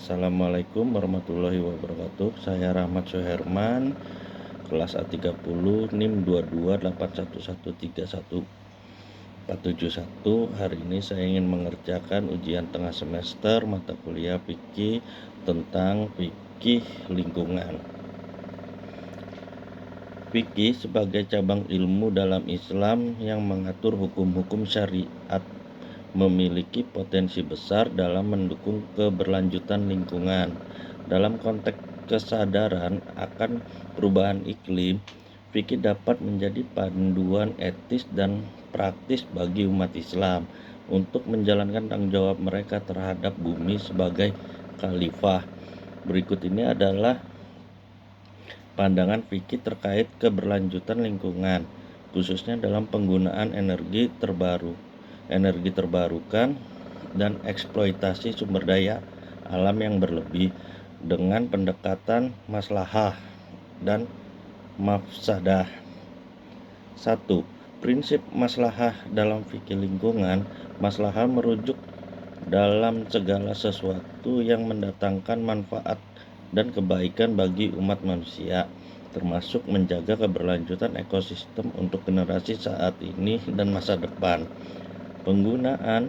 Assalamualaikum warahmatullahi wabarakatuh. Saya Rahmat Suherman, kelas A30, NIM 2281131471. Hari ini saya ingin mengerjakan ujian tengah semester mata kuliah fikih tentang fikih lingkungan. Fikih sebagai cabang ilmu dalam Islam yang mengatur hukum-hukum syariat memiliki potensi besar dalam mendukung keberlanjutan lingkungan. Dalam konteks kesadaran akan perubahan iklim, fikih dapat menjadi panduan etis dan praktis bagi umat Islam untuk menjalankan tanggung jawab mereka terhadap bumi sebagai khalifah. Berikut ini adalah pandangan fikih terkait keberlanjutan lingkungan, khususnya dalam penggunaan energi terbarukan dan eksploitasi sumber daya alam yang berlebih dengan pendekatan maslahah dan mafsadah. 1. Prinsip maslahah dalam fikih lingkungan. Maslahah merujuk dalam segala sesuatu yang mendatangkan manfaat dan kebaikan bagi umat manusia, termasuk menjaga keberlanjutan ekosistem untuk generasi saat ini dan masa depan. Penggunaan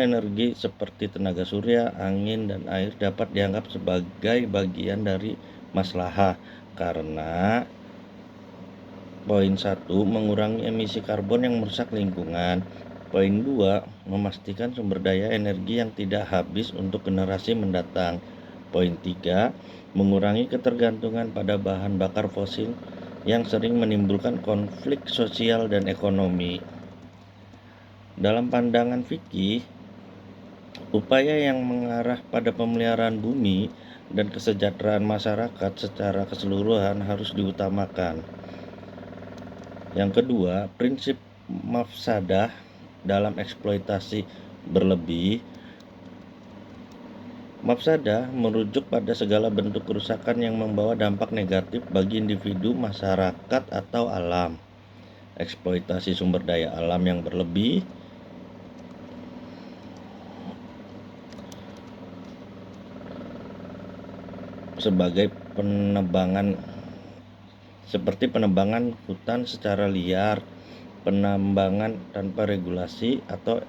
energi seperti tenaga surya, angin, dan air dapat dianggap sebagai bagian dari maslahah karena poin 1, mengurangi emisi karbon yang merusak lingkungan. Poin 2, memastikan sumber daya energi yang tidak habis untuk generasi mendatang. Poin 3, mengurangi ketergantungan pada bahan bakar fosil yang sering menimbulkan konflik sosial dan ekonomi. Dalam pandangan fikih, upaya yang mengarah pada pemeliharaan bumi dan kesejahteraan masyarakat secara keseluruhan harus diutamakan. Yang kedua, prinsip mafsadah dalam eksploitasi berlebih. Mafsadah merujuk pada segala bentuk kerusakan yang membawa dampak negatif bagi individu, masyarakat, atau alam. Eksploitasi sumber daya alam yang berlebih seperti penebangan hutan secara liar, penambangan tanpa regulasi, atau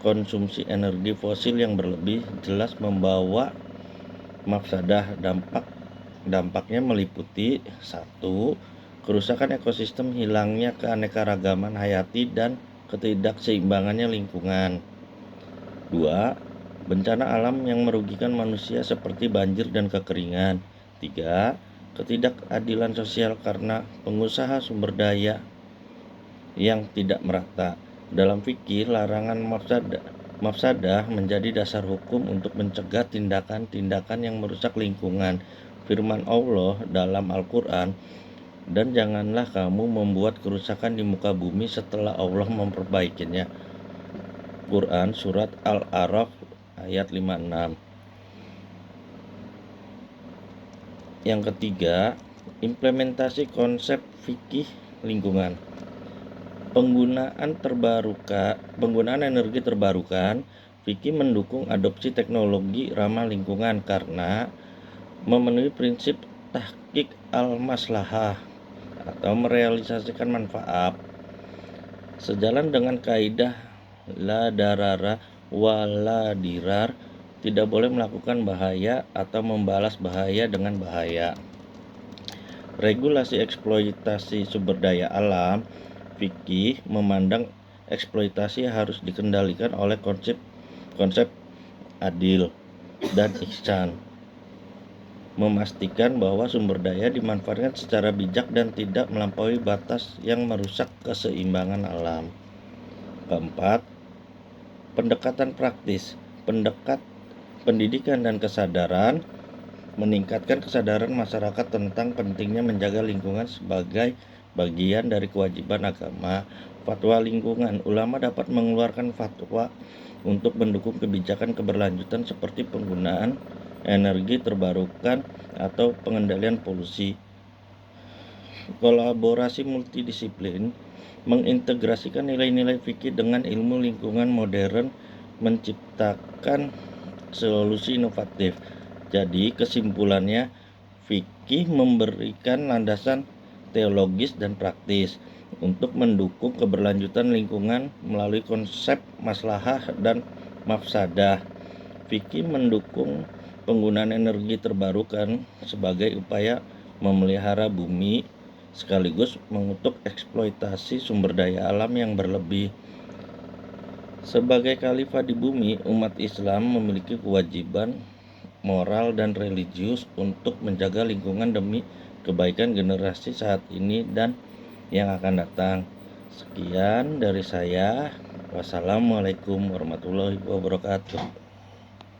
konsumsi energi fosil yang berlebih jelas membawa mafsadah. Dampaknya meliputi 1. Kerusakan ekosistem, hilangnya keanekaragaman hayati dan ketidakseimbangannya lingkungan. 2. Bencana alam yang merugikan manusia seperti banjir dan kekeringan. 3. Ketidakadilan sosial karena pengusaha sumber daya yang tidak merata. Dalam fikih, larangan mafsadah menjadi dasar hukum untuk mencegah tindakan-tindakan yang merusak lingkungan. Firman Allah dalam Al-Quran, dan janganlah kamu membuat kerusakan di muka bumi setelah Allah memperbaikinya. Quran Surat Al-A'raf ayat 56. Yang ketiga, implementasi konsep fikih lingkungan. Penggunaan energi terbarukan. Fikih mendukung adopsi teknologi ramah lingkungan karena memenuhi prinsip tahqiq al-maslahah atau merealisasikan manfaat. Sejalan dengan kaidah la darara wa la dirar, tidak boleh melakukan bahaya atau membalas bahaya dengan bahaya. Regulasi eksploitasi sumber daya alam. Fikih memandang eksploitasi harus dikendalikan oleh konsep adil dan ihsan, memastikan bahwa sumber daya dimanfaatkan secara bijak dan tidak melampaui batas yang merusak keseimbangan alam. Keempat, pendekatan praktis. Pendidikan dan kesadaran. Meningkatkan kesadaran masyarakat tentang pentingnya menjaga lingkungan sebagai bagian dari kewajiban agama. Fatwa lingkungan. Ulama dapat mengeluarkan fatwa untuk mendukung kebijakan keberlanjutan seperti penggunaan energi terbarukan atau pengendalian polusi. Kolaborasi multidisiplin. Mengintegrasikan nilai-nilai fikih dengan ilmu lingkungan modern, menciptakan solusi inovatif. Jadi kesimpulannya, fikih memberikan landasan teologis dan praktis untuk mendukung keberlanjutan lingkungan melalui konsep maslahah dan mafsadah. Fikih mendukung penggunaan energi terbarukan sebagai upaya memelihara bumi sekaligus mengutuk eksploitasi sumber daya alam yang berlebih. Sebagai khalifah di bumi, umat Islam memiliki kewajiban moral dan religius untuk menjaga lingkungan demi kebaikan generasi saat ini dan yang akan datang. Sekian dari saya. Wassalamualaikum warahmatullahi wabarakatuh.